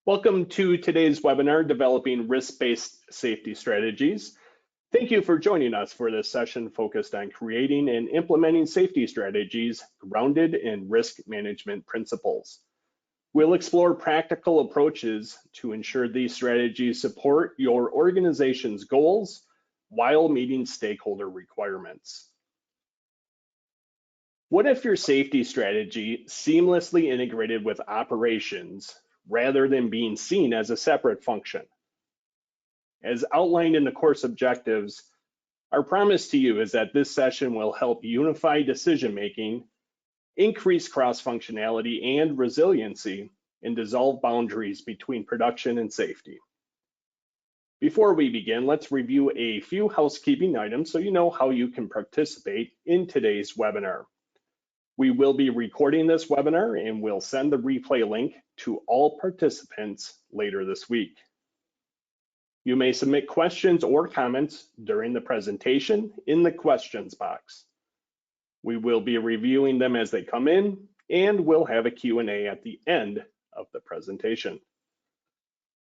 Welcome to today's webinar, Developing Risk-Based Safety Strategies. Thank you for joining us for this session focused on creating and implementing safety strategies grounded in risk management principles. We'll explore practical approaches to ensure these strategies support your organization's goals while meeting stakeholder requirements. What if your safety strategy seamlessly integrated with operations rather than being seen as a separate function? As outlined in the course objectives, our promise to you is that this session will help unify decision-making, increase cross-functionality and resiliency, and dissolve boundaries between production and safety. Before we begin, let's review a few housekeeping items so you know how you can participate in today's webinar. We will be recording this webinar and we'll send the replay link to all participants later this week. You may submit questions or comments during the presentation in the questions box. We will be reviewing them as they come in, and we'll have a Q&A at the end of the presentation.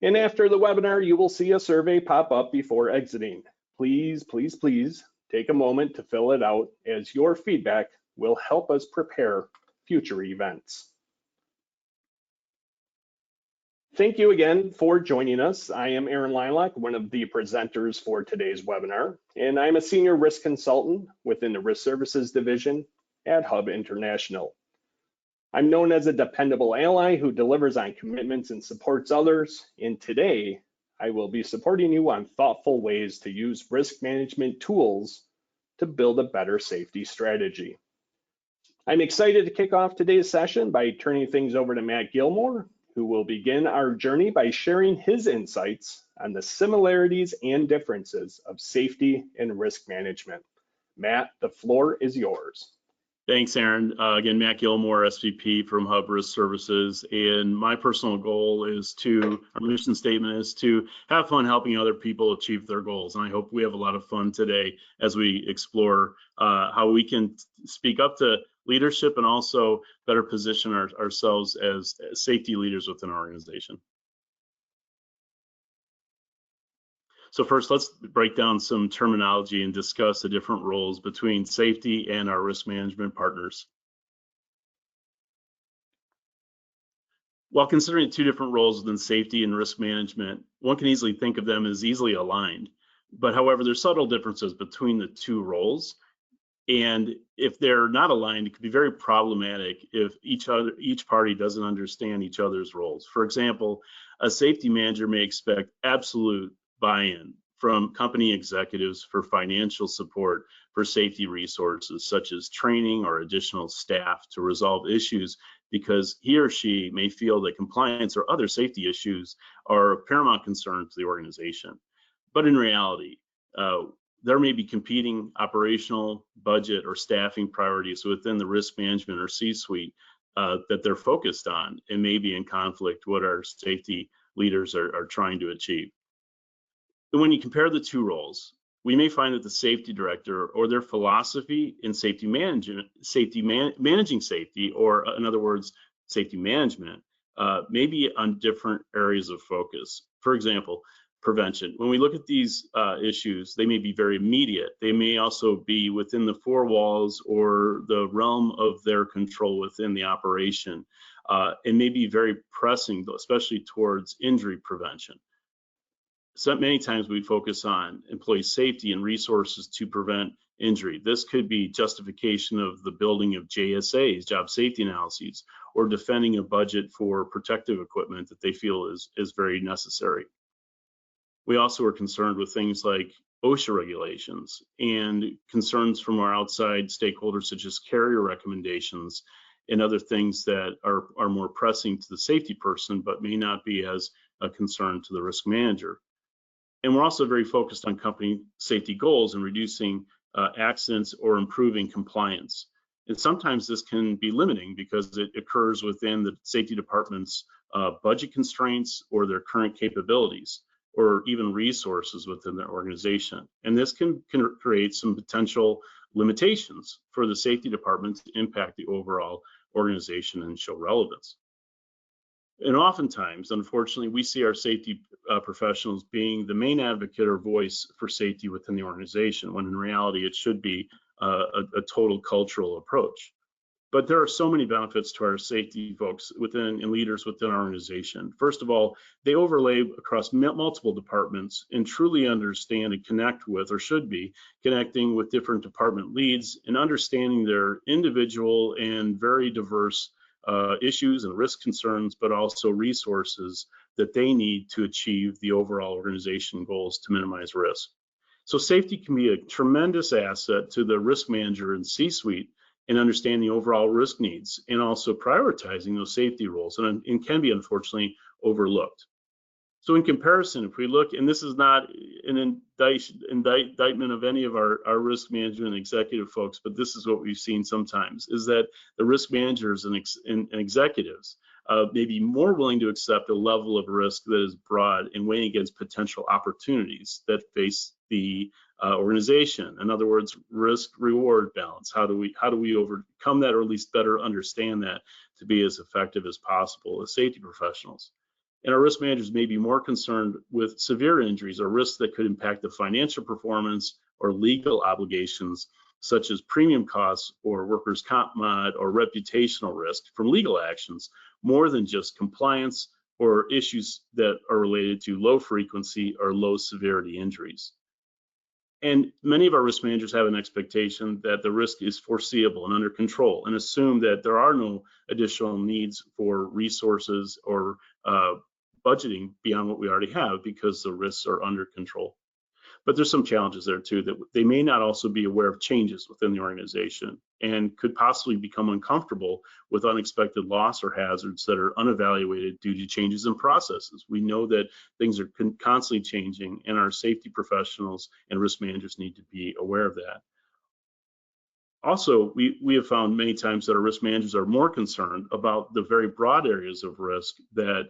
And after the webinar, you will see a survey pop up before exiting. Please, please, please take a moment to fill it out, as your feedback will help us prepare future events. Thank you again for joining us. I am Erin Lilac, one of the presenters for today's webinar, and I'm a senior risk consultant within the Risk Services Division at Hub International. I'm known as a dependable ally who delivers on commitments and supports others, and today I will be supporting you on thoughtful ways to use risk management tools to build a better safety strategy. I'm excited to kick off today's session by turning things over to Matt Gilmore, who will begin our journey by sharing his insights on the similarities and differences of safety and risk management. Matt, the floor is yours. Thanks, Erin. Again, Matt Gilmore, SVP from Hub Risk Services, and my personal goal is our mission statement is to have fun helping other people achieve their goals. And I hope we have a lot of fun today as we explore how we can speak up to leadership and also better position ourselves as safety leaders within our organization. So first, let's break down some terminology and discuss the different roles between safety and our risk management partners. While considering two different roles within safety and risk management, one can easily think of them as easily aligned. But however, there's subtle differences between the two roles. And if they're not aligned, it could be very problematic if each party doesn't understand each other's roles. For example, a safety manager may expect absolute buy-in from company executives for financial support for safety resources, such as training or additional staff to resolve issues, because he or she may feel that compliance or other safety issues are of paramount concern to the organization. But in reality, there may be competing operational, budget, or staffing priorities within the risk management or C-suite that they're focused on and may be in conflict with what our safety leaders are trying to achieve. And when you compare the two roles, we may find that the safety director or their philosophy in safety management, managing safety, or in other words, safety management, may be on different areas of focus. For example, prevention. When we look at these issues, they may be very immediate. They may also be within the four walls or the realm of their control within the operation, and may be very pressing, especially towards injury prevention. So many times we focus on employee safety and resources to prevent injury. This could be justification of the building of JSAs, job safety analyses, or defending a budget for protective equipment that they feel is very necessary. We also are concerned with things like OSHA regulations and concerns from our outside stakeholders, such as carrier recommendations and other things that are more pressing to the safety person, but may not be as a concern to the risk manager. And we're also very focused on company safety goals and reducing accidents or improving compliance. And sometimes this can be limiting because it occurs within the safety department's budget constraints or their current capabilities, or even resources within their organization. And this can create some potential limitations for the safety department to impact the overall organization and show relevance. And oftentimes, unfortunately, we see our safety professionals being the main advocate or voice for safety within the organization, when in reality it should be a total cultural approach. But there are so many benefits to our safety folks within and leaders within our organization. First of all, they overlay across multiple departments and truly understand and connect with, or should be connecting with, different department leads and understanding their individual and very diverse issues and risk concerns, but also resources that they need to achieve the overall organization goals to minimize risk. So safety can be a tremendous asset to the risk manager and C-suite in understanding overall risk needs and also prioritizing those safety roles, and can be unfortunately overlooked. So in comparison, if we look, and this is not an indictment of any of our risk management executive folks, but this is what we've seen sometimes, is that the risk managers and executives may be more willing to accept a level of risk that is broad and weighing against potential opportunities that face the organization. In other words, risk-reward balance. How do we overcome that, or at least better understand that, to be as effective as possible as safety professionals? And our risk managers may be more concerned with severe injuries or risks that could impact the financial performance or legal obligations, such as premium costs or workers' comp mod or reputational risk from legal actions, more than just compliance or issues that are related to low frequency or low severity injuries. And many of our risk managers have an expectation that the risk is foreseeable and under control, and assume that there are no additional needs for resources or budgeting beyond what we already have, because the risks are under control. But there's some challenges there too, that they may not also be aware of changes within the organization and could possibly become uncomfortable with unexpected loss or hazards that are unevaluated due to changes in processes. We know that things are constantly changing, and our safety professionals and risk managers need to be aware of that. Also, we have found many times that our risk managers are more concerned about the very broad areas of risk that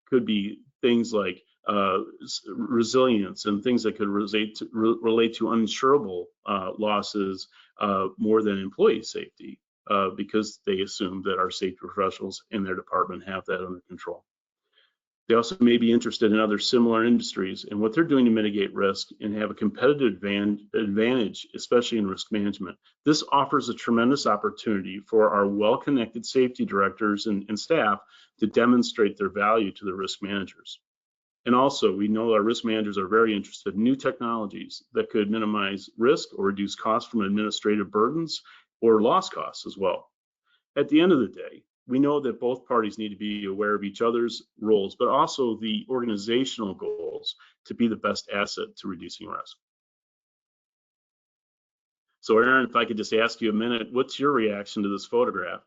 could be things like resilience and things that could relate to uninsurable losses more than employee safety, because they assume that our safety professionals in their department have that under control. They also may be interested in other similar industries and what they're doing to mitigate risk and have a competitive advantage, especially in risk management. This offers a tremendous opportunity for our well-connected safety directors and staff to demonstrate their value to the risk managers. And also, we know our risk managers are very interested in new technologies that could minimize risk or reduce costs from administrative burdens or loss costs as well. At the end of the day, we know that both parties need to be aware of each other's roles, but also the organizational goals to be the best asset to reducing risk. So Erin, if I could just ask you a minute, what's your reaction to this photograph?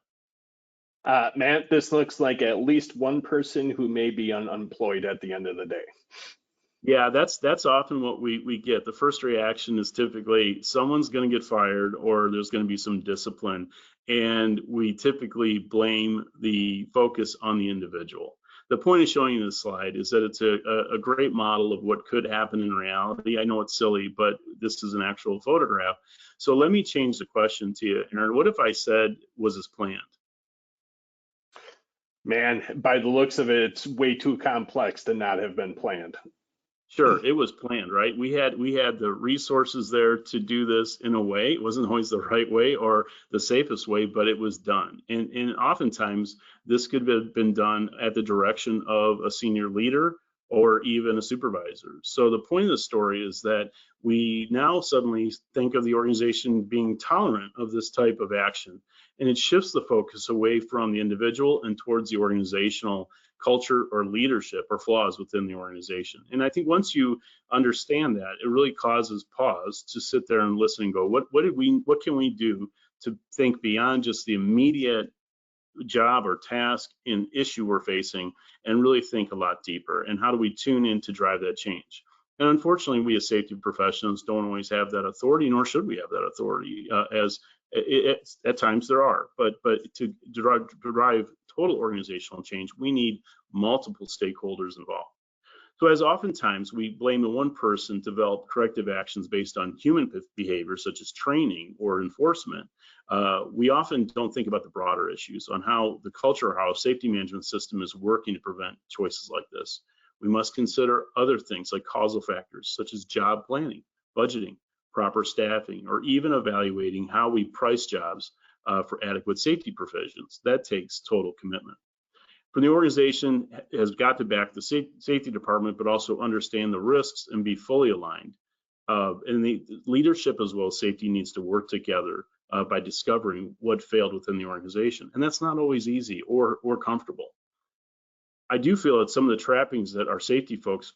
Matt, this looks like at least one person who may be unemployed at the end of the day. Yeah, that's often what we get. The first reaction is typically someone's going to get fired, or there's going to be some discipline, and we typically blame the focus on the individual. The point of showing you this slide is that it's a great model of what could happen in reality. I know it's silly, but this is an actual photograph. So let me change the question to you, Erin. What if I said, was this planned? Man, by the looks of it, it's way too complex to not have been planned. Sure, it was planned, right? We had the resources there to do this in a way. It wasn't always the right way or the safest way, but it was done. And oftentimes this could have been done at the direction of a senior leader or even a supervisor. So the point of the story is that we now suddenly think of the organization being tolerant of this type of action, and it shifts the focus away from the individual and towards the organizational culture or leadership or flaws within the organization. And I think once you understand that, it really causes pause to sit there and listen and go, what can we do to think beyond just the immediate job or task and issue we're facing, and really think a lot deeper, and how do we tune in to drive that change? And unfortunately, we as safety professionals don't always have that authority, nor should we have that authority, as at times there are, but to drive total organizational change, we need multiple stakeholders involved. So as oftentimes we blame the one person to develop corrective actions based on human behavior, such as training or enforcement, we often don't think about the broader issues on how the culture, how a safety management system is working to prevent choices like this. We must consider other things like causal factors, such as job planning, budgeting, proper staffing, or even evaluating how we price jobs for adequate safety provisions. That takes total commitment. From the organization has got to back the safety department, but also understand the risks and be fully aligned. And the leadership as well as safety needs to work together by discovering what failed within the organization. And that's not always easy or comfortable. I do feel that some of the trappings that our safety folks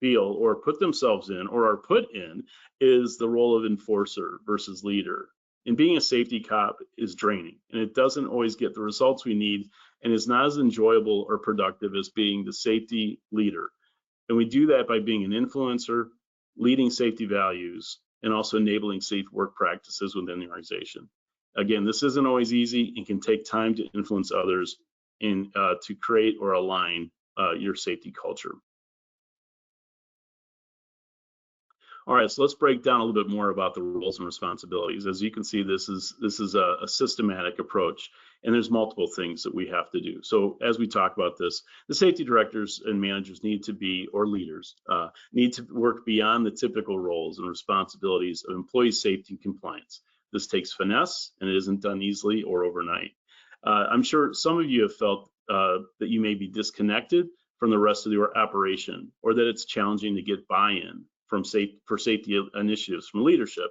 feel or put themselves in or are put in is the role of enforcer versus leader. And being a safety cop is draining, and it doesn't always get the results we need and is not as enjoyable or productive as being the safety leader. And we do that by being an influencer, leading safety values, and also enabling safe work practices within the organization. Again, this isn't always easy and can take time to influence others and to create or align your safety culture. All right, so let's break down a little bit more about the roles and responsibilities. As you can see, this is a systematic approach, and there's multiple things that we have to do. So as we talk about this, the safety directors and managers need to be, or leaders, need to work beyond the typical roles and responsibilities of employee safety and compliance. This takes finesse, and it isn't done easily or overnight. I'm sure some of you have felt that you may be disconnected from the rest of your operation, or that it's challenging to get buy-in for safety initiatives from leadership.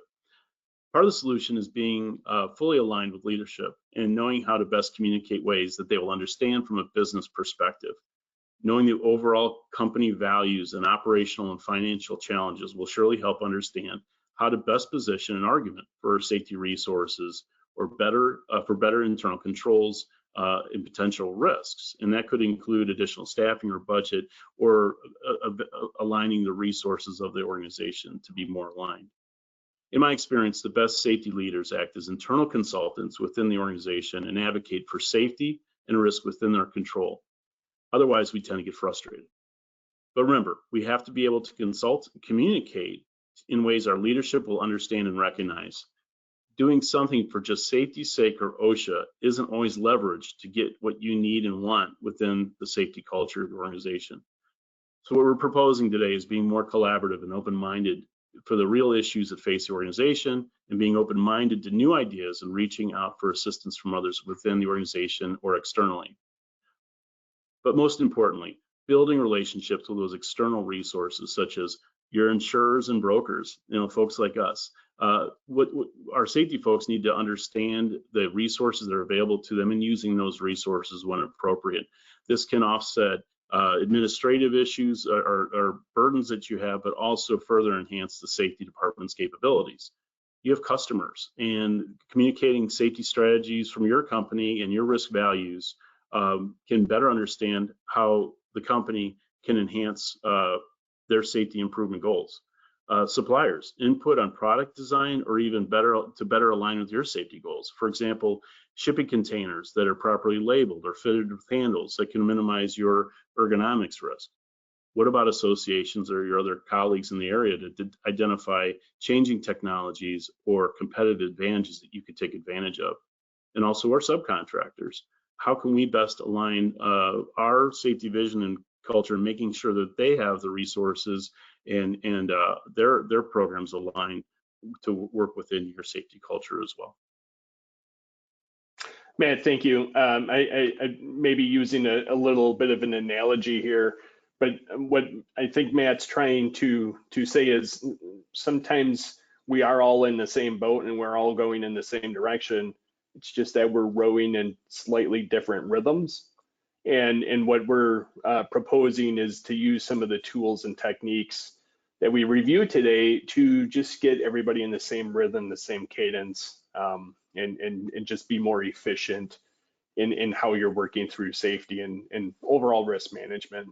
Part of the solution is being fully aligned with leadership and knowing how to best communicate ways that they will understand from a business perspective. Knowing the overall company values and operational and financial challenges will surely help understand how to best position an argument for safety resources or for better internal controls and potential risks. And that could include additional staffing or budget or aligning the resources of the organization to be more aligned. In my experience, the best safety leaders act as internal consultants within the organization and advocate for safety and risk within their control. Otherwise, we tend to get frustrated. But remember, we have to be able to consult and communicate in ways our leadership will understand and recognize. Doing something for just safety's sake or OSHA isn't always leverage to get what you need and want within the safety culture of the organization. So what we're proposing today is being more collaborative and open-minded for the real issues that face the organization, and being open-minded to new ideas and reaching out for assistance from others within the organization or externally. But most importantly, building relationships with those external resources, such as your insurers and brokers, folks like us. What our safety folks need to understand the resources that are available to them and using those resources when appropriate. This can offset administrative issues or burdens that you have, but also further enhance the safety department's capabilities. You have customers, and communicating safety strategies from your company and your risk values can better understand how the company can enhance their safety improvement goals. Suppliers, input on product design or even better align with your safety goals. For example, shipping containers that are properly labeled or fitted with handles that can minimize your ergonomics risk. What about associations or your other colleagues in the area to identify changing technologies or competitive advantages that you could take advantage of? And also our subcontractors. How can we best align our safety vision and culture, making sure that they have the resources and their programs aligned to work within your safety culture as well? Matt, thank you. I may be using a little bit of an analogy here, but what I think Matt's trying to say is sometimes we are all in the same boat and we're all going in the same direction. It's just that we're rowing in slightly different rhythms. And what we're proposing is to use some of the tools and techniques that we reviewed today to just get everybody in the same rhythm, the same cadence, and just be more efficient in how you're working through safety and overall risk management.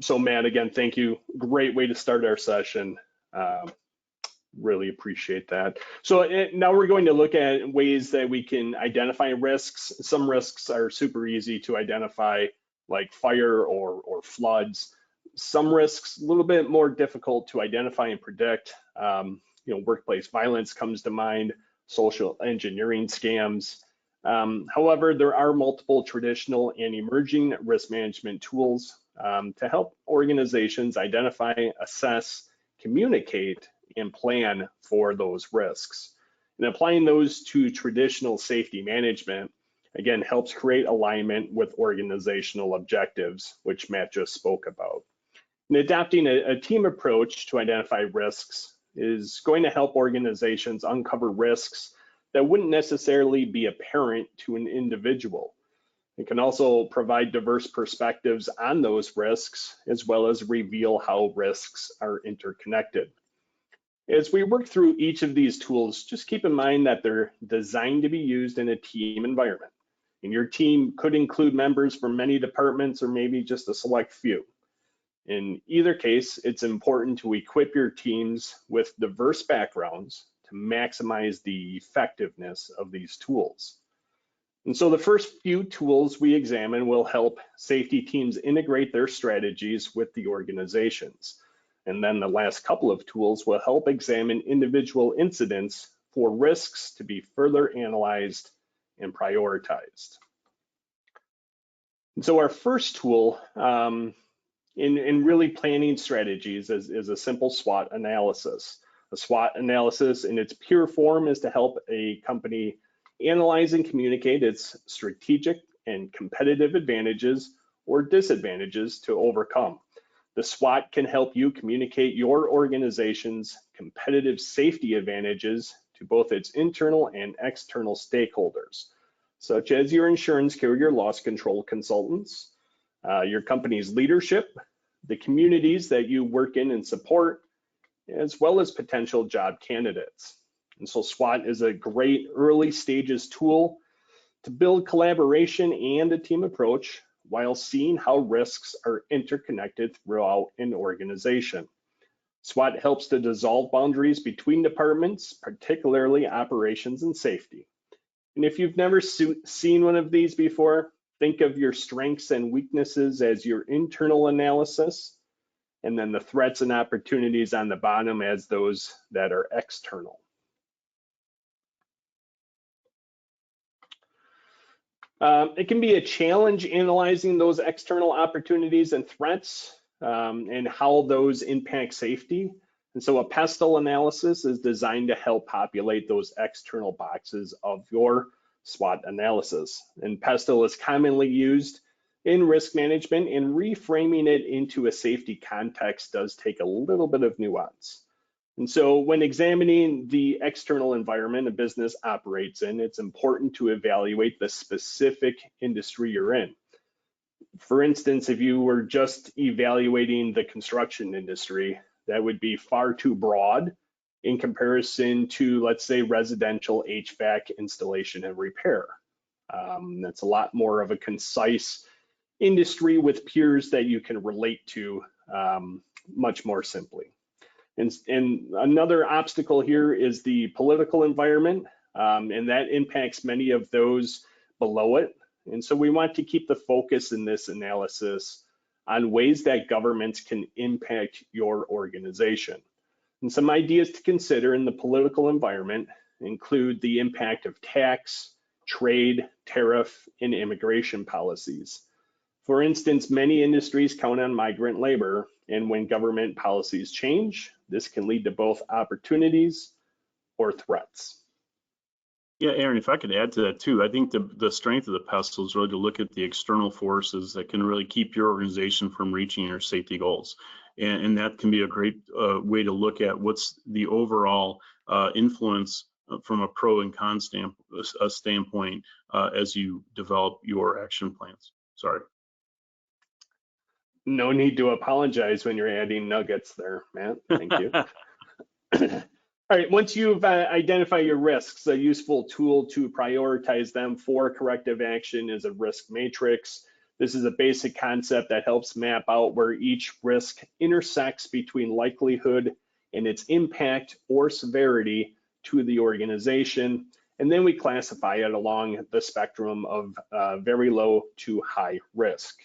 So Matt, again, thank you. Great way to start our session. Really appreciate that. So now we're going to look at ways that we can identify risks. Some risks are super easy to identify, like fire or floods. Some risks a little bit more difficult to identify and predict. Workplace violence comes to mind. social engineering scams. However, there are multiple traditional and emerging risk management tools to help organizations identify, assess, communicate, and plan for those risks. And applying those to traditional safety management, again, helps create alignment with organizational objectives, which Matt just spoke about. And adopting a team approach to identify risks is going to help organizations uncover risks that wouldn't necessarily be apparent to an individual. It can also provide diverse perspectives on those risks, as well as reveal how risks are interconnected. As we work through each of these tools, just keep in mind that they're designed to be used in a team environment. And your team could include members from many departments or maybe just a select few. In either case, it's important to equip your teams with diverse backgrounds to maximize the effectiveness of these tools. And so the first few tools we examine will help safety teams integrate their strategies with the organizations. And then the last couple of tools will help examine individual incidents for risks to be further analyzed and prioritized. And so our first tool in really planning strategies is a simple SWOT analysis. A SWOT analysis in its pure form is to help a company analyze and communicate its strategic and competitive advantages or disadvantages to overcome. The SWOT can help you communicate your organization's competitive safety advantages to both its internal and external stakeholders, such as your insurance carrier loss control consultants, your company's leadership, the communities that you work in and support, as well as potential job candidates. And so SWOT is a great early stages tool to build collaboration and a team approach while seeing how risks are interconnected throughout an organization. SWOT helps to dissolve boundaries between departments, particularly operations and safety. And if you've never seen one of these before, think of your strengths and weaknesses as your internal analysis, and then the threats and opportunities on the bottom as those that are external. It can be a challenge analyzing those external opportunities and threats and how those impact safety. And so a PESTLE analysis is designed to help populate those external boxes of your SWOT analysis. And PESTLE is commonly used in risk management, and reframing it into a safety context does take a little bit of nuance. And so when examining the external environment a business operates in, it's important to evaluate the specific industry you're in. For instance, if you were just evaluating the construction industry, that would be far too broad in comparison to, let's say, residential HVAC installation and repair. That's a lot more of a concise industry with peers that you can relate to much more simply. And another obstacle here is the political environment, and that impacts many of those below it. And so we want to keep the focus in this analysis on ways that governments can impact your organization. And some ideas to consider in the political environment include the impact of tax, trade, tariff, and immigration policies. For instance, many industries count on migrant labor, and when government policies change, this can lead to both opportunities or threats. Yeah, Erin, if I could add to that too, I think the strength of the PESTLE is really to look at the external forces that can really keep your organization from reaching your safety goals. And that can be a great way to look at what's the overall influence from a pro and con standpoint as you develop your action plans. Sorry. No need to apologize when you're adding nuggets there, Matt. Thank you. All right, once you've identified your risks, a useful tool to prioritize them for corrective action is a risk matrix. This is a basic concept that helps map out where each risk intersects between likelihood and its impact or severity to the organization. And then we classify it along the spectrum of very low to high risk.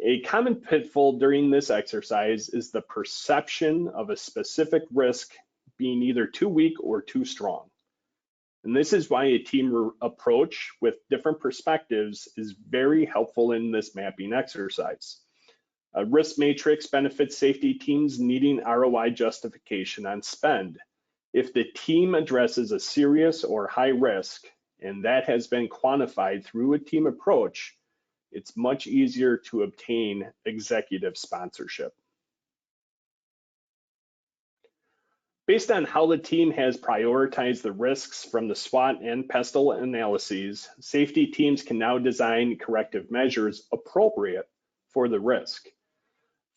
A common pitfall during this exercise is the perception of a specific risk being either too weak or too strong. And this is why a team approach with different perspectives is very helpful in this mapping exercise. A risk matrix benefits safety teams needing ROI justification on spend. If the team addresses a serious or high risk, and that has been quantified through a team approach, it's much easier to obtain executive sponsorship. Based on how the team has prioritized the risks from the SWOT and PESTLE analyses, safety teams can now design corrective measures appropriate for the risk.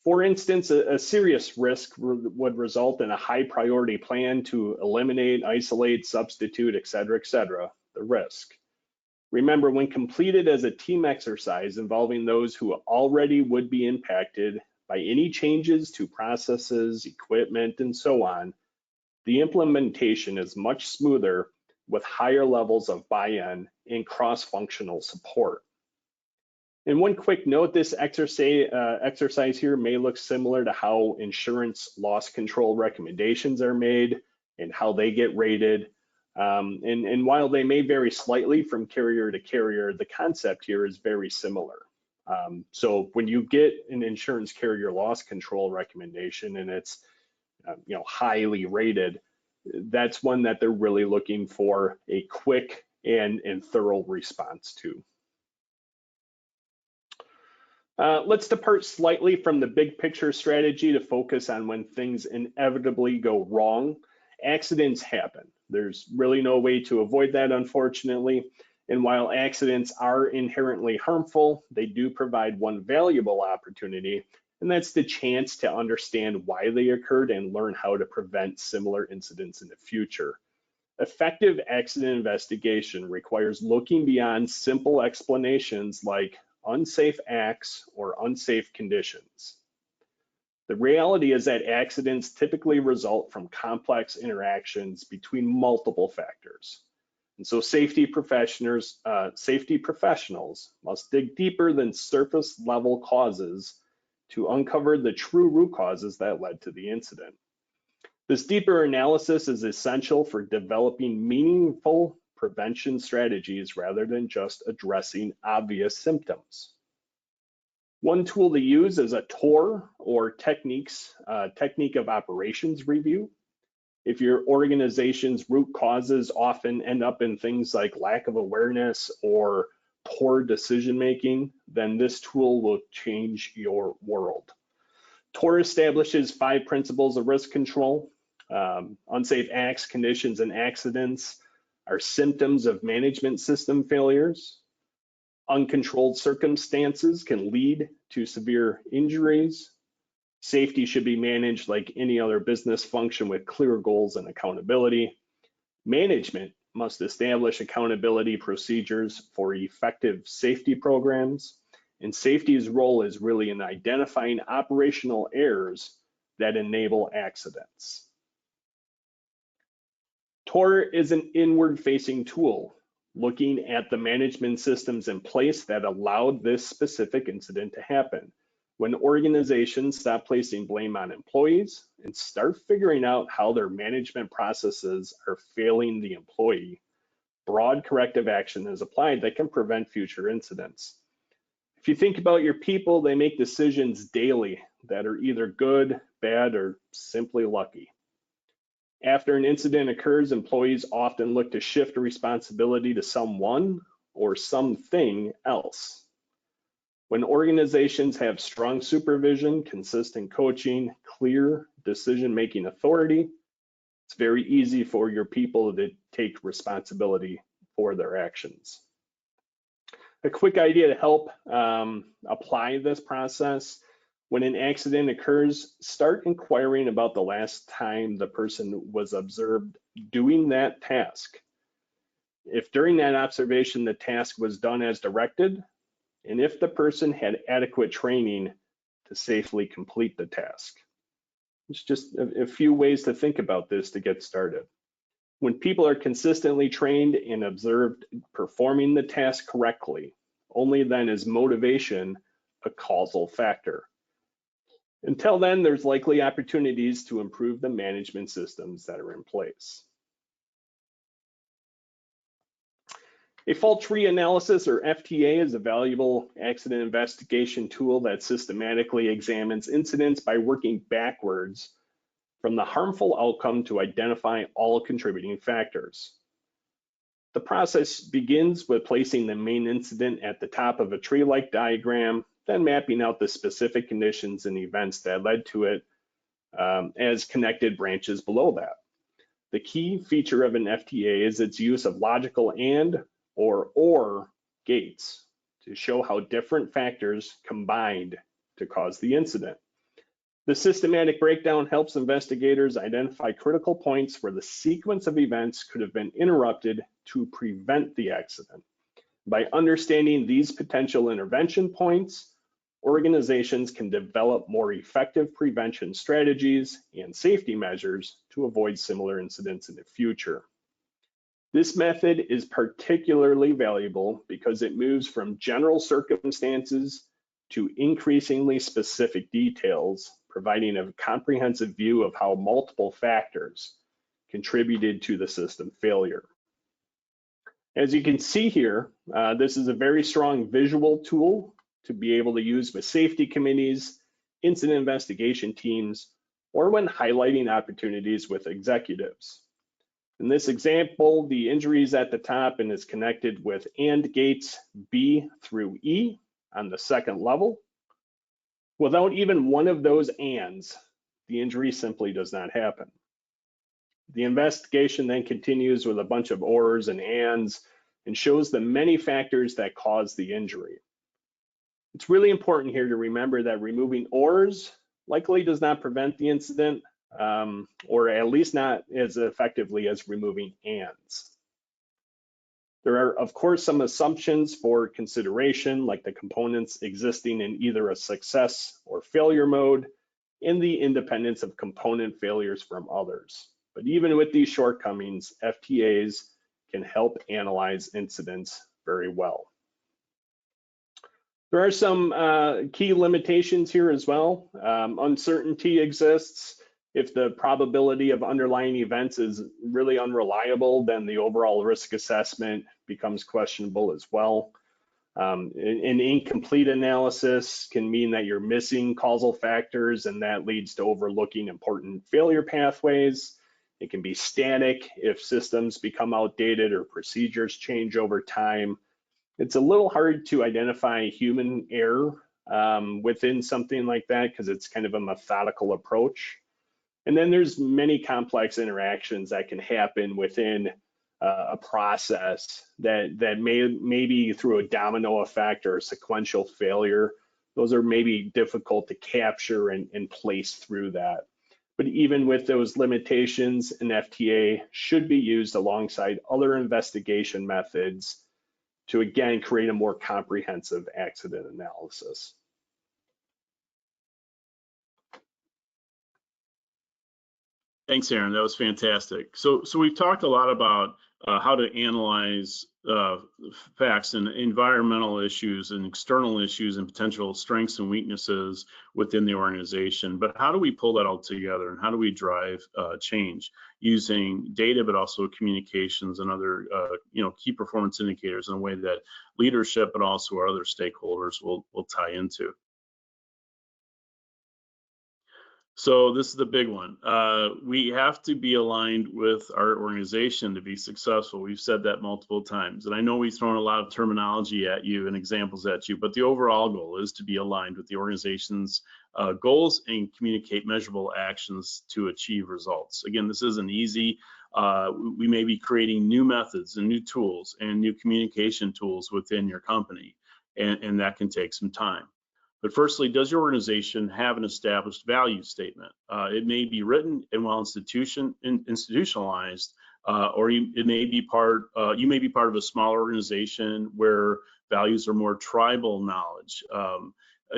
For instance, a serious risk would result in a high priority plan to eliminate, isolate, substitute, et cetera, the risk. Remember, when completed as a team exercise involving those who already would be impacted by any changes to processes, equipment, and so on, the implementation is much smoother with higher levels of buy-in and cross-functional support. And one quick note, this exercise here may look similar to how insurance loss control recommendations are made and how they get rated. And while they may vary slightly from carrier to carrier, the concept here is very similar. So when you get an insurance carrier loss control recommendation and it's highly rated, that's one that they're really looking for a quick and thorough response to. Let's depart slightly from the big picture strategy to focus on when things inevitably go wrong. Accidents happen. There's really no way to avoid that, unfortunately. And while accidents are inherently harmful, they do provide one valuable opportunity, and that's the chance to understand why they occurred and learn how to prevent similar incidents in the future. Effective accident investigation requires looking beyond simple explanations like unsafe acts or unsafe conditions. The reality is that accidents typically result from complex interactions between multiple factors. And so safety professionals must dig deeper than surface level causes to uncover the true root causes that led to the incident. This deeper analysis is essential for developing meaningful prevention strategies rather than just addressing obvious symptoms. One tool to use is a TOR, or technique of operations review. If your organization's root causes often end up in things like lack of awareness or poor decision making, then this tool will change your world. TOR establishes 5 principles of risk control. Unsafe acts, conditions, and accidents are symptoms of management system failures. Uncontrolled circumstances can lead to severe injuries. Safety should be managed like any other business function with clear goals and accountability. Management must establish accountability procedures for effective safety programs. And safety's role is really in identifying operational errors that enable accidents. TOR is an inward-facing tool, looking at the management systems in place that allowed this specific incident to happen. When organizations stop placing blame on employees and start figuring out how their management processes are failing the employee, broad corrective action is applied that can prevent future incidents. If you think about your people, they make decisions daily that are either good, bad, or simply lucky. After an incident occurs, employees often look to shift responsibility to someone or something else. When organizations have strong supervision, consistent coaching, clear decision-making authority, it's very easy for your people to take responsibility for their actions. A quick idea to help apply this process: when an accident occurs, start inquiring about the last time the person was observed doing that task. If during that observation the task was done as directed, and if the person had adequate training to safely complete the task. It's just a few ways to think about this to get started. When people are consistently trained and observed performing the task correctly, only then is motivation a causal factor. Until then, there's likely opportunities to improve the management systems that are in place. A fault tree analysis, or FTA, is a valuable accident investigation tool that systematically examines incidents by working backwards from the harmful outcome to identify all contributing factors. The process begins with placing the main incident at the top of a tree-like diagram, then mapping out the specific conditions and events that led to it as connected branches below that. The key feature of an FTA is its use of logical and or gates to show how different factors combined to cause the incident. The systematic breakdown helps investigators identify critical points where the sequence of events could have been interrupted to prevent the accident. By understanding these potential intervention points, organizations can develop more effective prevention strategies and safety measures to avoid similar incidents in the future. This method is particularly valuable because it moves from general circumstances to increasingly specific details, providing a comprehensive view of how multiple factors contributed to the system failure. As you can see here, this is a very strong visual tool to be able to use with safety committees, incident investigation teams, or when highlighting opportunities with executives. In this example, the injury is at the top and is connected with AND gates B through E on the second level. Without even one of those ANDs, the injury simply does not happen. The investigation then continues with a bunch of ORs and ANDs and shows the many factors that cause the injury. It's really important here to remember that removing ORs likely does not prevent the incident, or at least not as effectively as removing ANDs. There are, of course, some assumptions for consideration, like the components existing in either a success or failure mode, and the independence of component failures from others. But even with these shortcomings, FTAs can help analyze incidents very well. There are some key limitations here as well. Uncertainty exists. If the probability of underlying events is really unreliable, then the overall risk assessment becomes questionable as well. An incomplete analysis can mean that you're missing causal factors, and that leads to overlooking important failure pathways. It can be static if systems become outdated or procedures change over time. It's a little hard to identify human error within something like that because it's kind of a methodical approach. And then there's many complex interactions that can happen within a process that may be through a domino effect or a sequential failure. Those are maybe difficult to capture and place through that. But even with those limitations, an FTA should be used alongside other investigation methods to, again, create a more comprehensive accident analysis. Thanks, Erin. That was fantastic. So we've talked a lot about how to analyze facts and environmental issues and external issues and potential strengths and weaknesses within the organization. But how do we pull that all together, and how do we drive change using data, but also communications and other key performance indicators in a way that leadership, but also our other stakeholders will tie into? So this is the big one. We have to be aligned with our organization to be successful. We've said that multiple times. And I know we've thrown a lot of terminology at you and examples at you, but the overall goal is to be aligned with the organization's goals and communicate measurable actions to achieve results. Again, this isn't easy. We may be creating new methods and new tools and new communication tools within your company, and that can take some time. But firstly, does your organization have an established value statement? It may be written and well institutionalized, or you may be part of a smaller organization where values are more tribal knowledge.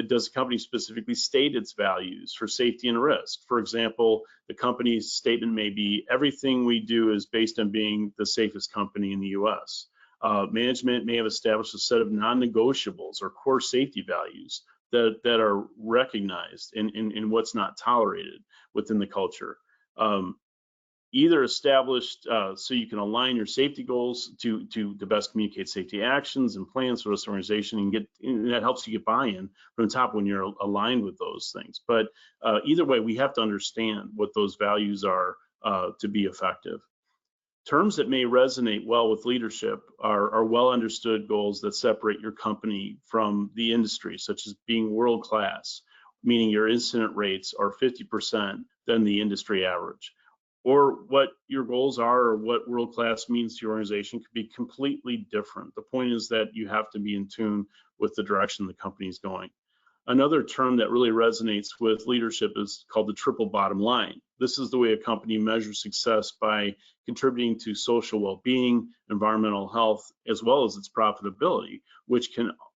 Does the company specifically state its values for safety and risk? For example, the company's statement may be, everything we do is based on being the safest company in the US. Management may have established a set of non-negotiables or core safety values that are recognized in what's not tolerated within the culture. either established so you can align your safety goals to best communicate safety actions and plans for this organization, and that helps you get buy-in from the top when you're aligned with those things. But either way, we have to understand what those values are to be effective. Terms that may resonate well with leadership are well understood goals that separate your company from the industry, such as being world-class, meaning your incident rates are 50% than the industry average. Or what your goals are, or what world-class means to your organization, could be completely different. The point is that you have to be in tune with the direction the company is going. Another term that really resonates with leadership is called the triple bottom line. This is the way a company measures success by contributing to social well-being, environmental health, as well as its profitability,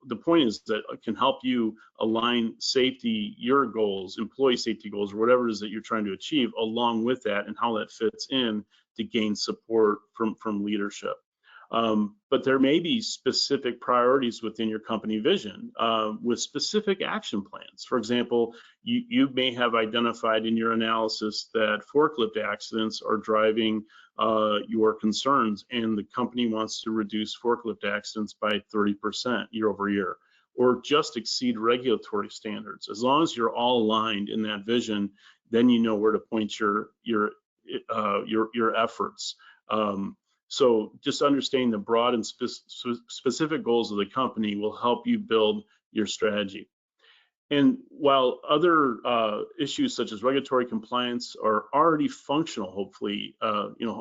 the point is that it can help you align safety, your goals, employee safety goals, or whatever it is that you're trying to achieve along with that, and how that fits in to gain support from leadership. But there may be specific priorities within your company vision with specific action plans. For example, you may have identified in your analysis that forklift accidents are driving your concerns, and the company wants to reduce forklift accidents by 30% year over year, or just exceed regulatory standards. As long as you're all aligned in that vision, then you know where to point your efforts. So just understanding the broad and specific goals of the company will help you build your strategy. And while other issues such as regulatory compliance are already functional, hopefully,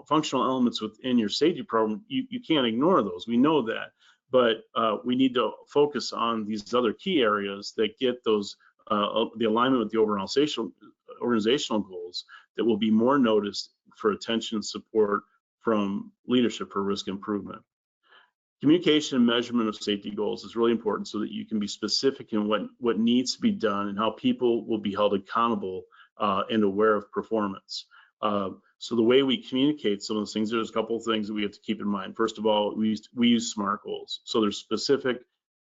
functional elements within your safety program, you can't ignore those. We know that, but we need to focus on these other key areas that get those the alignment with the overall organizational goals that will be more noticed for attention and support from leadership for risk improvement. Communication and measurement of safety goals is really important so that you can be specific in what needs to be done and how people will be held accountable and aware of performance. So the way we communicate some of those things, there's a couple of things that we have to keep in mind. First of all, we use SMART goals. So there's specific,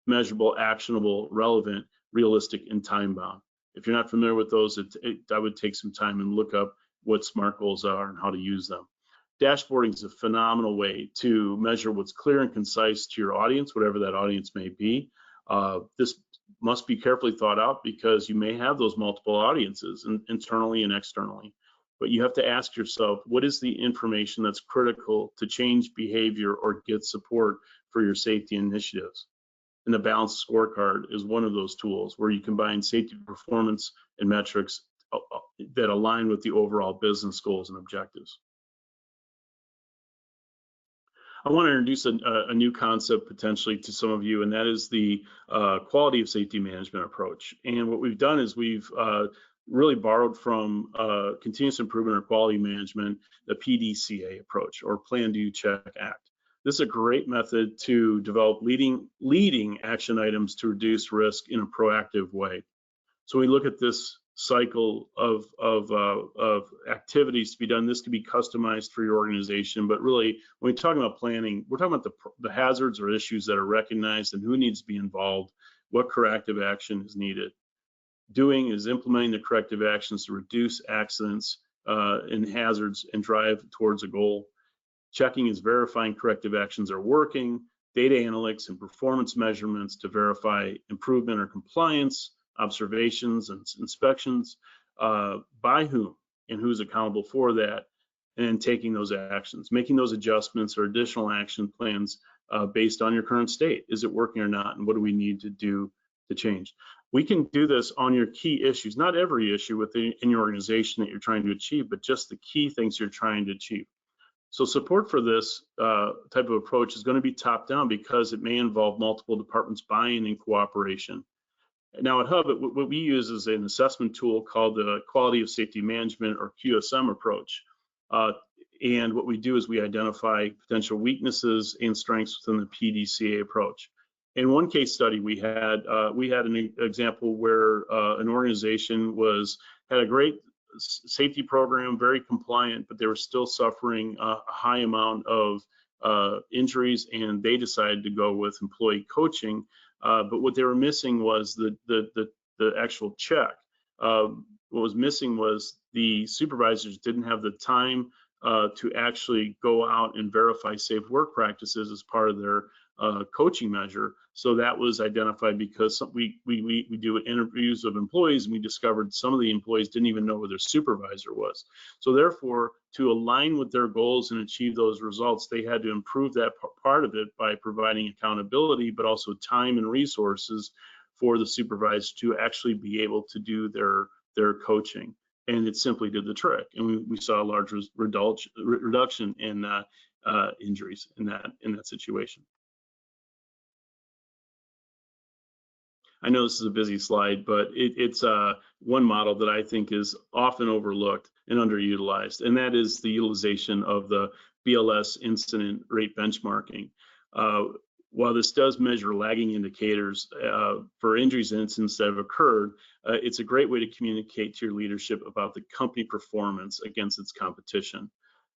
measurable, actionable, relevant, realistic, and time-bound. If you're not familiar with those, I would take some time and look up what SMART goals are and how to use them. Dashboarding is a phenomenal way to measure what's clear and concise to your audience, whatever that audience may be. This must be carefully thought out because you may have those multiple audiences internally and externally. But you have to ask yourself, what is the information that's critical to change behavior or get support for your safety initiatives? And the balanced scorecard is one of those tools where you combine safety performance and metrics that align with the overall business goals and objectives. I want to introduce a new concept potentially to some of you, and that is the quality of safety management approach. And what we've done is we've really borrowed from continuous improvement or quality management, the PDCA approach, or Plan, Do, Check, Act. This is a great method to develop leading action items to reduce risk in a proactive way. So we look at this cycle of activities to be done. This could be customized for your organization, but really, when we're talking about planning, we're talking about the hazards or issues that are recognized and who needs to be involved, what corrective action is needed. Doing is implementing the corrective actions to reduce accidents and hazards and drive towards a goal. Checking is verifying corrective actions are working. Data analytics and performance measurements to verify improvement or compliance. Observations and inspections, by whom and who's accountable for that, and taking those actions, making those adjustments or additional action plans based on your current state. Is it working or not, and what do we need to do to change? We can do this on your key issues, not every issue within your organization that you're trying to achieve, but just the key things you're trying to achieve. So support for this type of approach is going to be top down because it may involve multiple departments buying in cooperation. Now at Hub, what we use is an assessment tool called the Quality of Safety Management, or QSM approach. And what we do is we identify potential weaknesses and strengths within the PDCA approach. In one case study we had an example where an organization had a great safety program, very compliant, but they were still suffering a high amount of injuries, and they decided to go with employee coaching. But what they were missing was the actual check. What was missing was the supervisors didn't have the time to actually go out and verify safe work practices as part of their coaching measure. So that was identified because we do interviews of employees, and we discovered some of the employees didn't even know who their supervisor was. So therefore, to align with their goals and achieve those results, they had to improve that part of it by providing accountability, but also time and resources for the supervisors to actually be able to do their coaching. And it simply did the trick. And we saw a large reduction in injuries in that situation. I know this is a busy slide, but it's one model that I think is often overlooked and underutilized, and that is the utilization of the BLS incident rate benchmarking. While this does measure lagging indicators for injuries and incidents that have occurred, it's a great way to communicate to your leadership about the company performance against its competition.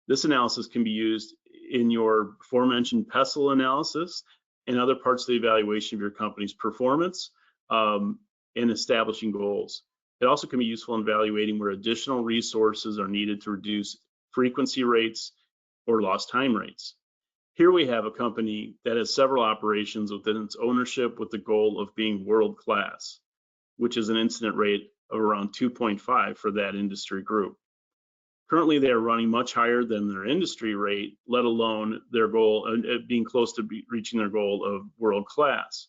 This analysis can be used in your aforementioned PESTLE analysis and other parts of the evaluation of your company's performance and establishing goals. It also can be useful in evaluating where additional resources are needed to reduce frequency rates or lost time rates. Here we have a company that has several operations within its ownership with the goal of being world-class, which is an incident rate of around 2.5 for that industry group. Currently, they are running much higher than their industry rate, let alone their goal, being close to reaching their goal of world-class.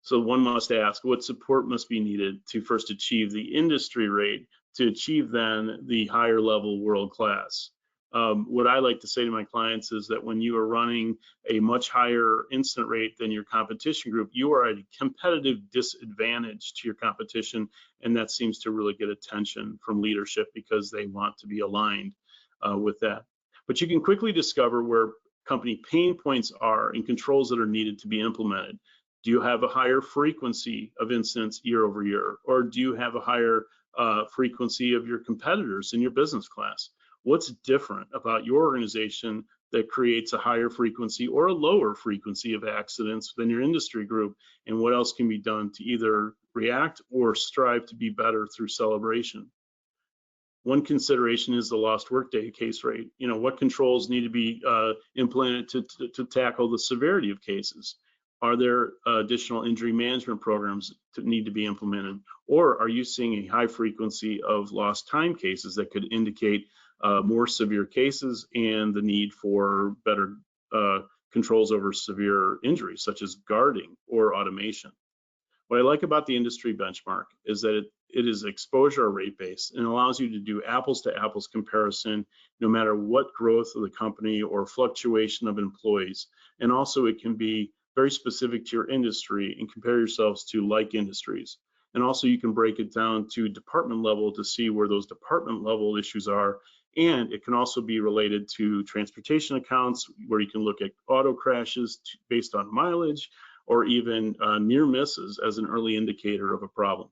So one must ask, what support must be needed to first achieve the industry rate to achieve then the higher level world-class? What I like to say to my clients is that when you are running a much higher incident rate than your competition group, you are at a competitive disadvantage to your competition, and that seems to really get attention from leadership because they want to be aligned with that. But you can quickly discover where company pain points are and controls that are needed to be implemented. Do you have a higher frequency of incidents year over year, or do you have a higher frequency of your competitors in your business class? What's different about your organization that creates a higher frequency or a lower frequency of accidents than your industry group? And what else can be done to either react or strive to be better through celebration? One consideration is the lost workday case rate. You know, what controls need to be implemented to tackle the severity of cases? Are there additional injury management programs that need to be implemented? Or are you seeing a high frequency of lost time cases that could indicate more severe cases and the need for better controls over severe injuries, such as guarding or automation? What I like about the industry benchmark is that it is exposure or rate based and allows you to do apples to apples comparison no matter what growth of the company or fluctuation of employees. And also it can be very specific to your industry and compare yourselves to like industries. And also you can break it down to department level to see where those department level issues are. And it can also be related to transportation accounts where you can look at auto crashes based on mileage or even near misses as an early indicator of a problem.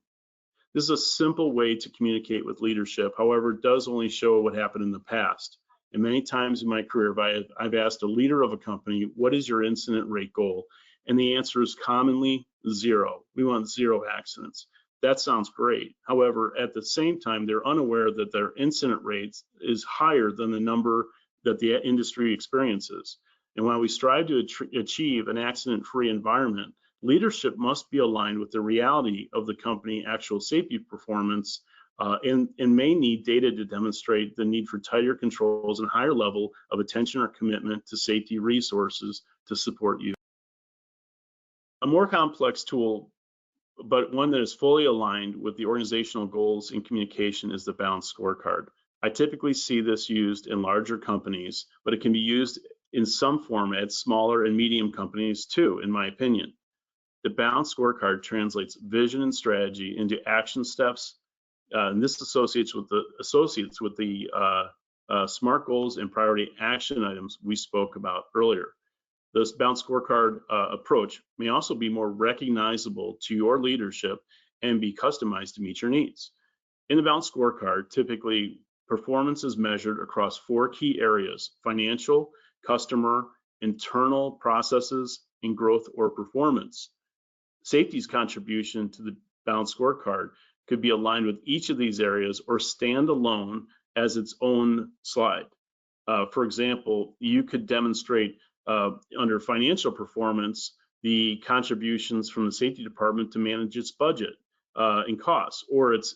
This is a simple way to communicate with leadership. However, it does only show what happened in the past. And many times in my career, I've asked a leader of a company, what is your incident rate goal? And the answer is commonly 0. We want 0 accidents. That sounds great. However, at the same time, they're unaware that their incident rates is higher than the number that the industry experiences. And while we strive to achieve an accident-free environment, leadership must be aligned with the reality of the company actual safety performance and may need data to demonstrate the need for tighter controls and higher level of attention or commitment to safety resources to support you. A more complex tool, but one that is fully aligned with the organizational goals and communication, is the balanced scorecard. I typically see this used in larger companies, but it can be used in some form at smaller and medium companies too, in my opinion. The balanced scorecard translates vision and strategy into action steps, and this associates with the SMART goals and priority action items we spoke about earlier. This balanced scorecard approach may also be more recognizable to your leadership and be customized to meet your needs. In the balanced scorecard, typically performance is measured across 4 key areas: financial, customer, internal processes, and growth or performance. Safety's contribution to the balanced scorecard could be aligned with each of these areas or stand alone as its own slide. For example, you could demonstrate under financial performance the contributions from the safety department to manage its budget and costs, or its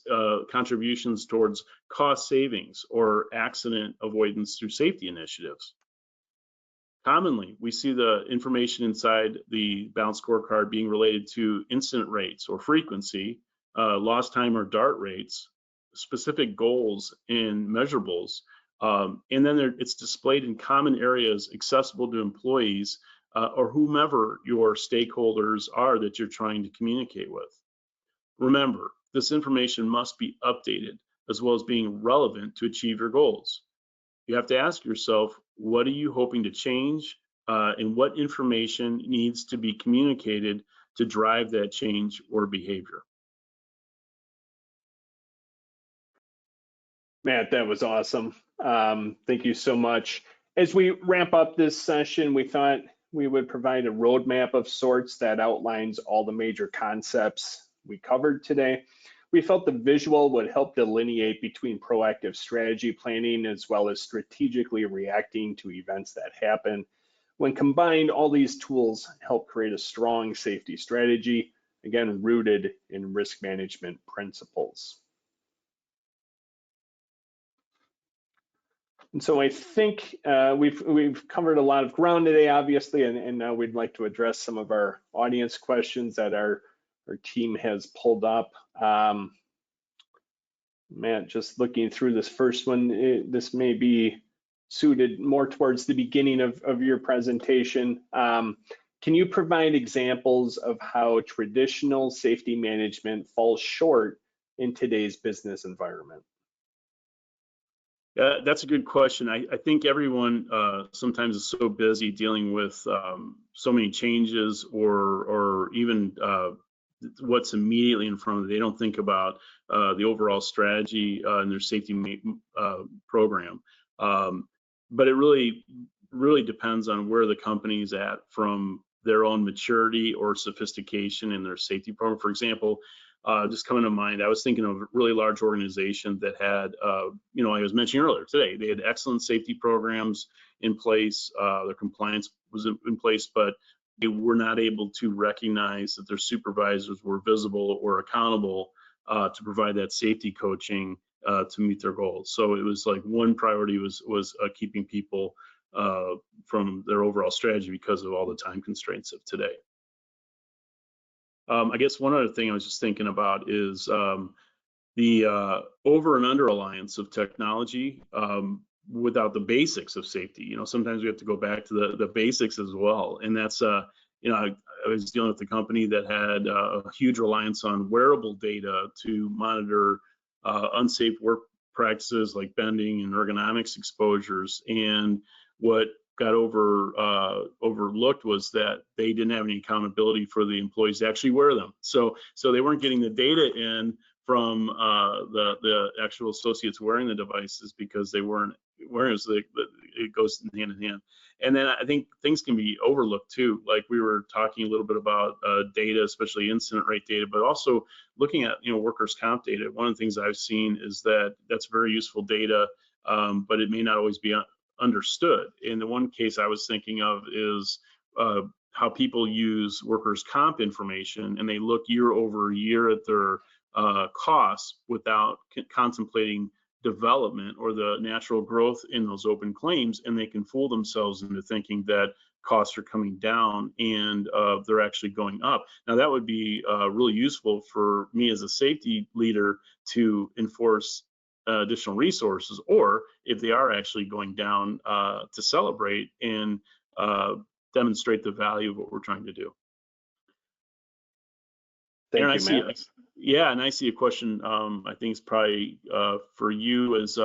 contributions towards cost savings or accident avoidance through safety initiatives. Commonly, we see the information inside the balanced scorecard being related to incident rates or frequency, lost time or DART rates, specific goals and measurables, and then it's displayed in common areas accessible to employees or whomever your stakeholders are that you're trying to communicate with. Remember, this information must be updated as well as being relevant to achieve your goals. You have to ask yourself, what are you hoping to change, and what information needs to be communicated to drive that change or behavior? Matt, that was awesome. Thank you so much. As we wrap up this session, we thought we would provide a roadmap of sorts that outlines all the major concepts we covered today. We felt the visual would help delineate between proactive strategy planning as well as strategically reacting to events that happen. When combined, all these tools help create a strong safety strategy, again, rooted in risk management principles. And so I think we've covered a lot of ground today, obviously, and now we'd like to address some of our audience questions that our team has pulled up. Matt, just looking through this first one, this may be suited more towards the beginning of your presentation. Can you provide examples of how traditional safety management falls short in today's business environment? That's a good question. I think everyone sometimes is so busy dealing with so many changes or even what's immediately in front of them. They don't think about the overall strategy and their safety program. But it really depends on where the company's at from their own maturity or sophistication in their safety program. For example, just coming to mind, I was thinking of a really large organization that had, I was mentioning earlier today, they had excellent safety programs in place, their compliance was in place, but they were not able to recognize that their supervisors were visible or accountable to provide that safety coaching to meet their goals. So it was like one priority was keeping people from their overall strategy because of all the time constraints of today. I guess one other thing I was just thinking about is the over and under reliance of technology without the basics of safety. Sometimes we have to go back to the basics as well. And that's, I was dealing with a company that had a huge reliance on wearable data to monitor unsafe work practices like bending and ergonomics exposures. And what got overlooked was that they didn't have any accountability for the employees to actually wear them. So they weren't getting the data in from the actual associates wearing the devices because they weren't wearing it. So it goes hand in hand. And then I think things can be overlooked too. Like we were talking a little bit about data, especially incident rate data, but also looking at workers' comp data. One of the things I've seen is that that's very useful data, but it may not always be understood. And the one case I was thinking of is how people use workers' comp information, and they look year over year at their costs without contemplating development or the natural growth in those open claims, and they can fool themselves into thinking that costs are coming down and they're actually going up. Now that would be really useful for me as a safety leader to enforce additional resources, or if they are actually going down, to celebrate and demonstrate the value of what we're trying to do. Thank you, Matt. Yeah, and I see a question. I think it's probably for you as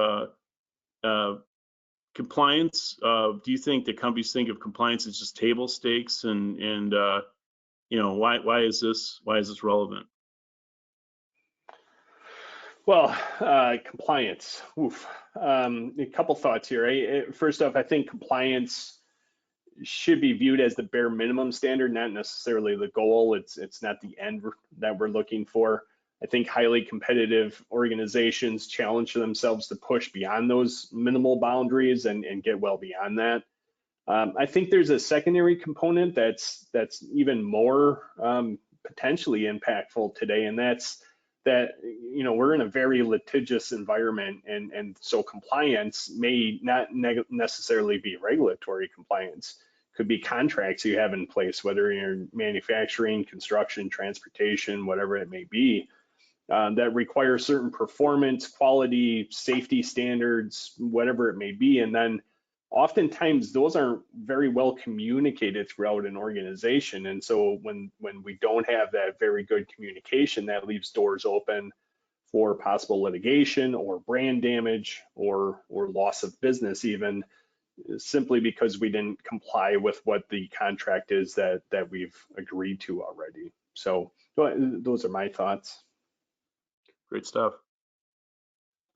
compliance. Do you think that companies think of compliance as just table stakes, and why is this relevant? Well, compliance. Oof. A couple thoughts here. First off, I think compliance should be viewed as the bare minimum standard, not necessarily the goal. It's not the end that we're looking for. I think highly competitive organizations challenge themselves to push beyond those minimal boundaries and get well beyond that. I think there's a secondary component that's even more potentially impactful today, and that's that we're in a very litigious environment, and so compliance may not necessarily be regulatory compliance. Could be contracts you have in place, whether you're manufacturing, construction, transportation, whatever it may be, that require certain performance, quality, safety standards, whatever it may be. And then oftentimes those aren't very well communicated throughout an organization. And so when we don't have that very good communication, that leaves doors open for possible litigation or brand damage or loss of business, even simply because we didn't comply with what the contract is that we've agreed to already. So those are my thoughts. Great stuff.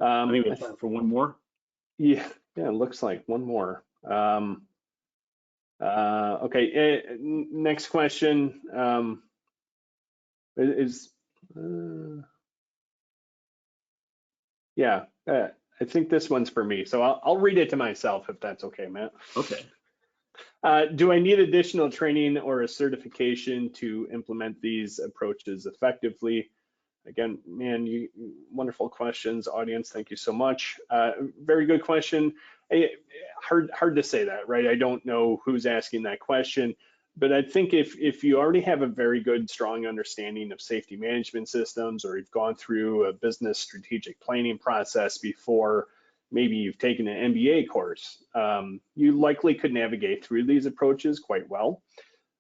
I think we have time for one more. Yeah, it looks like one more. Okay, next question I think this one's for me, so I'll read it to myself if that's okay, Matt. Okay. Do I need additional training or a certification to implement these approaches effectively? Again, man, wonderful questions, audience. Thank you so much. Very good question. Hard to say that, right? I don't know who's asking that question, but I think if you already have a very good, strong understanding of safety management systems, or you've gone through a business strategic planning process before, maybe you've taken an MBA course, you likely could navigate through these approaches quite well.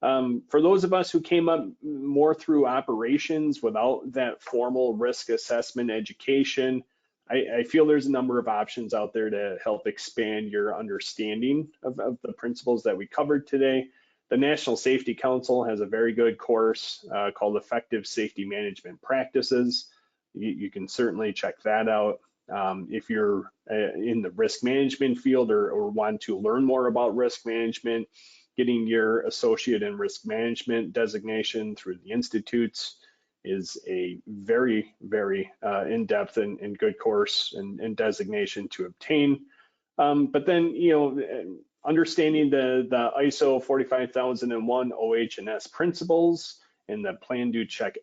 For those of us who came up more through operations without that formal risk assessment education, I feel there's a number of options out there to help expand your understanding of the principles that we covered today. The National Safety Council has a very good course called Effective Safety Management Practices. You can certainly check that out. If you're in the risk management field or want to learn more about risk management, getting your associate in risk management designation through the institutes is a very, very in-depth and good course and designation to obtain. But then, understanding the ISO 45001 OH&S principles and the plan, do, check,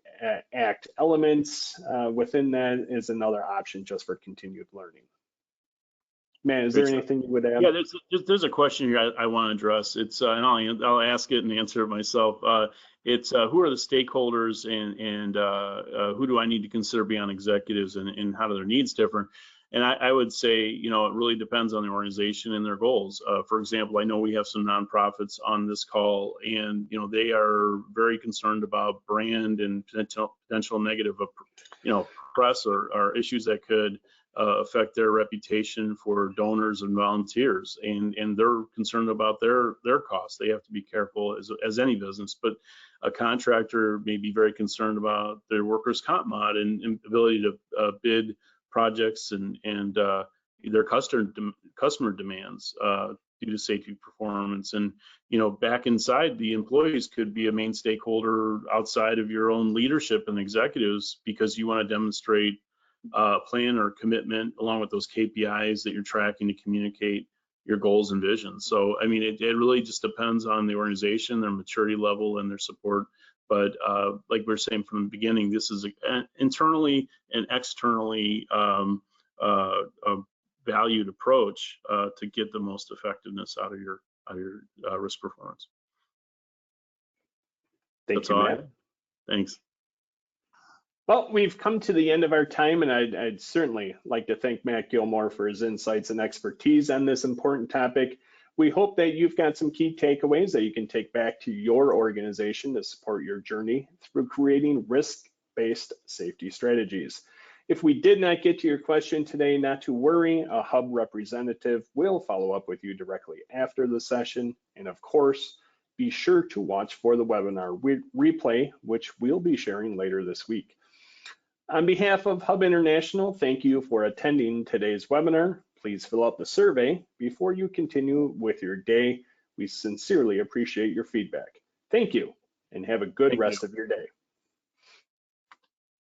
act elements within that is another option just for continued learning. Man, is there anything you would add? Yeah, there's a question here I want to address. It's and I'll ask it and answer it myself. It's who are the stakeholders and who do I need to consider beyond executives, and how do their needs differ? And I would say, it really depends on the organization and their goals. For example, I know we have some nonprofits on this call, and they are very concerned about brand and potential negative, press or issues that could affect their reputation for donors and volunteers, and they're concerned about their costs. They have to be careful as any business, but a contractor may be very concerned about their workers' comp mod and ability to bid projects and their customer demands due to safety performance. And back inside, the employees could be a main stakeholder outside of your own leadership and executives, because you want to demonstrate plan or commitment along with those KPIs that you're tracking to communicate your goals and visions. So, I mean, it really just depends on the organization, their maturity level, and their support. But like we were saying from the beginning, this is an internally and externally valued approach to get the most effectiveness out of your risk performance. Thank you, Matt. Thanks. Well, we've come to the end of our time, and I'd certainly like to thank Matt Gilmore for his insights and expertise on this important topic. We hope that you've got some key takeaways that you can take back to your organization to support your journey through creating risk-based safety strategies. If we did not get to your question today, not to worry, a Hub representative will follow up with you directly after the session. And of course, be sure to watch for the webinar replay, which we'll be sharing later this week. On behalf of Hub International, thank you for attending today's webinar. Please fill out the survey before you continue with your day. We sincerely appreciate your feedback. Thank you, and have a good rest of your day.